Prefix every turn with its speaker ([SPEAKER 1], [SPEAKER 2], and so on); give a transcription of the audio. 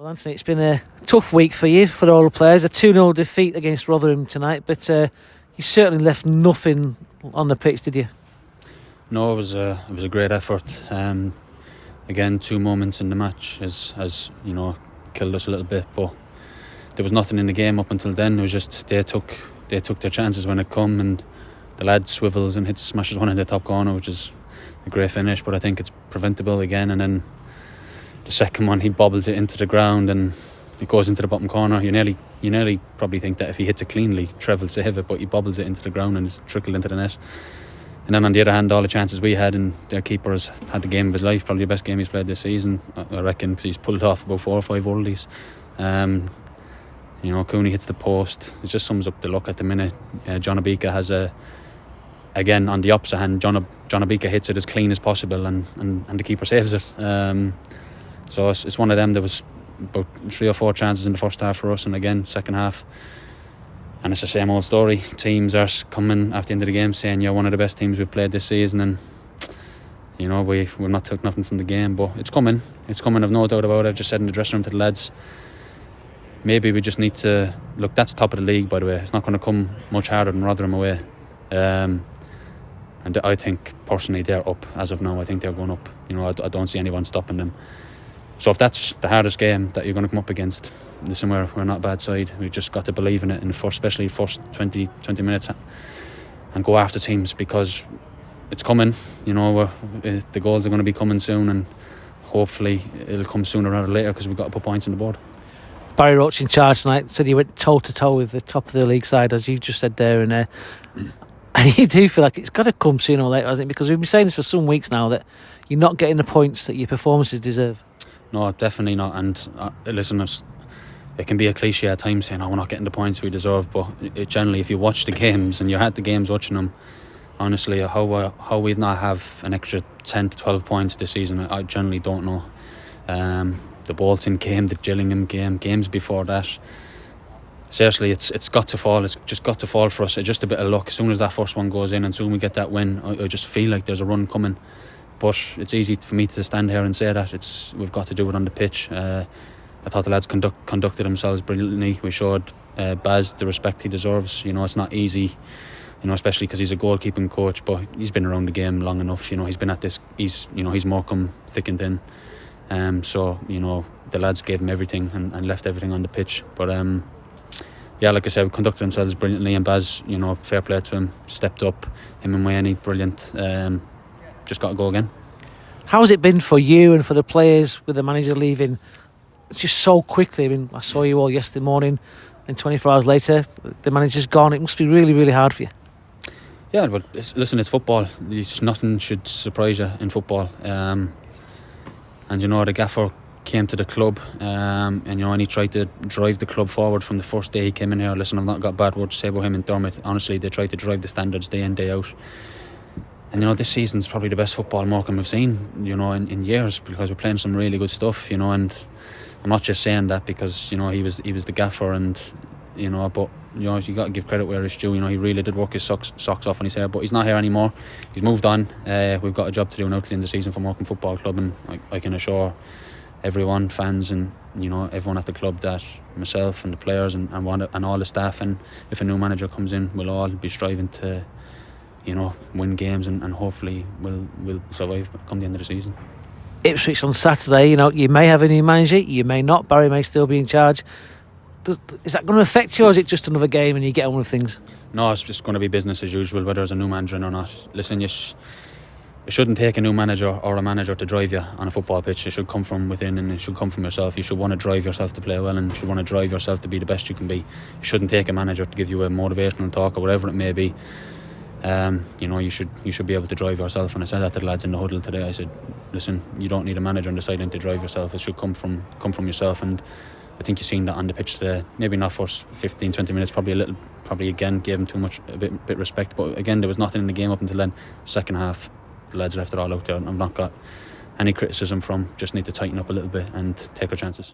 [SPEAKER 1] Well, Anthony, it's been a tough week for you, for all the players. A 2-0 defeat against Rotherham tonight, but you certainly left nothing on the pitch, did you?
[SPEAKER 2] No, it was a great effort. Again, 2 moments in the match has killed us a little bit, but there was nothing in the game up until then. It was just they took their chances when it come, and the lad swivels and smashes one in the top corner, which is a great finish, but I think it's preventable again. And then the second one, he bobbles it into the ground and it goes into the bottom corner. You nearly probably think that if he hits it cleanly, Trevor will save it, but he bobbles it into the ground and it's trickled into the net. And then on the other hand, all the chances we had, and their keeper has had the game of his life, probably the best game he's played this season, I reckon, because he's pulled off about 4 or 5 worldies. Cooney hits the post. It just sums up the luck at the minute. John Obika has again, on the opposite hand, John Obika hits it as clean as possible, and the keeper saves it. So it's one of them. There was about 3 or 4 chances in the first half for us, and again, second half, and it's the same old story. Teams are coming after the end of the game saying you're one of the best teams we've played this season, and we've not took nothing from the game, but it's coming. I've no doubt about it. I just said in the dressing room to the lads, maybe we just need to look. That's top of the league, by the way. It's not going to come much harder than Rotherham away. And I think personally they're up as of now. I think they're going up. I don't see anyone stopping them. So if that's the hardest game that you're going to come up against, listen, we're not a bad side. We've just got to believe in it in the first, especially first 20 minutes, and go after teams, because it's coming. The goals are going to be coming soon, and hopefully it'll come sooner rather than later, because we've got to put points on the board.
[SPEAKER 1] Barry Roach in charge tonight said he went toe to toe with the top of the league side, as you just said there, and you do feel like it's got to come sooner or later, hasn't it? Because we've been saying this for some weeks now, that you're not getting the points that your performances deserve.
[SPEAKER 2] No, definitely not. And listen, it can be a cliche at times saying, we're not getting the points we deserve, but generally, if you watch the games and you're at the games watching them, honestly, how we've not have an extra 10 to 12 points this season, I generally don't know. The Bolton game, the Gillingham game, games before that, seriously, it's got to fall. It's just got to fall for us. It's just a bit of luck. As soon as that first one goes in and soon we get that win, I just feel like there's a run coming. But it's easy for me to stand here and say that. We've got to do it on the pitch. I thought the lads conducted themselves brilliantly. We showed Baz the respect he deserves. It's not easy, especially because he's a goalkeeping coach, but he's been around the game long enough. He's been at this. He's Morecambe thick and thin. So the lads gave him everything and left everything on the pitch. But like I said, we conducted themselves brilliantly, and Baz, fair play to him, stepped up. Him and Wayne, brilliant. Just got to go again.
[SPEAKER 1] How has it been for you and for the players with the manager leaving just so quickly? I mean, I saw you all yesterday morning, and 24 hours later the manager's gone. It must be really, really hard for you.
[SPEAKER 2] Yeah, but listen, it's football. Nothing should surprise you in football. And the gaffer came to the club, and he tried to drive the club forward from the first day he came in here. Listen, I've not got a bad word to say about him and Dermot. Honestly, they tried to drive the standards day in, day out. And this season's probably the best football Morecambe have seen, in years, because we're playing some really good stuff, and I'm not just saying that because he was the gaffer, and but you got to give credit where it's due. He really did work his socks off on his hair, but he's not here anymore. He's moved on. We've got a job to do now till the end of the season for Morecambe Football Club, and I can assure everyone, fans, and everyone at the club, that myself and the players and all the staff, and if a new manager comes in, we'll all be striving to win games, and hopefully we'll survive come the end of the season.
[SPEAKER 1] Ipswich on Saturday, you may have a new manager, you may not. Barry may still be in charge. Is that going to affect you, or is it just another game and you get on with things? No, it's just going to be business as usual, whether there's a new manager or not. Listen, it shouldn't take a new manager or a manager to drive you on a football pitch. It should come from within, and it should come from yourself. You should want to drive yourself to play well, and you should want to drive yourself to be the best you can be. It shouldn't take a manager to give you a motivational talk or whatever it may be. You should be able to drive yourself. And I said that to the lads in the huddle today. I said, listen, you don't need a manager on the sideline to drive yourself. It should come from yourself. And I think you've seen that on the pitch today. Maybe not for 15-20 minutes, probably again gave him too much, a bit respect, but again there was nothing in the game up until then. Second half, the lads left it all out there, and I've not got any criticism from. Just need to tighten up a little bit and take our chances.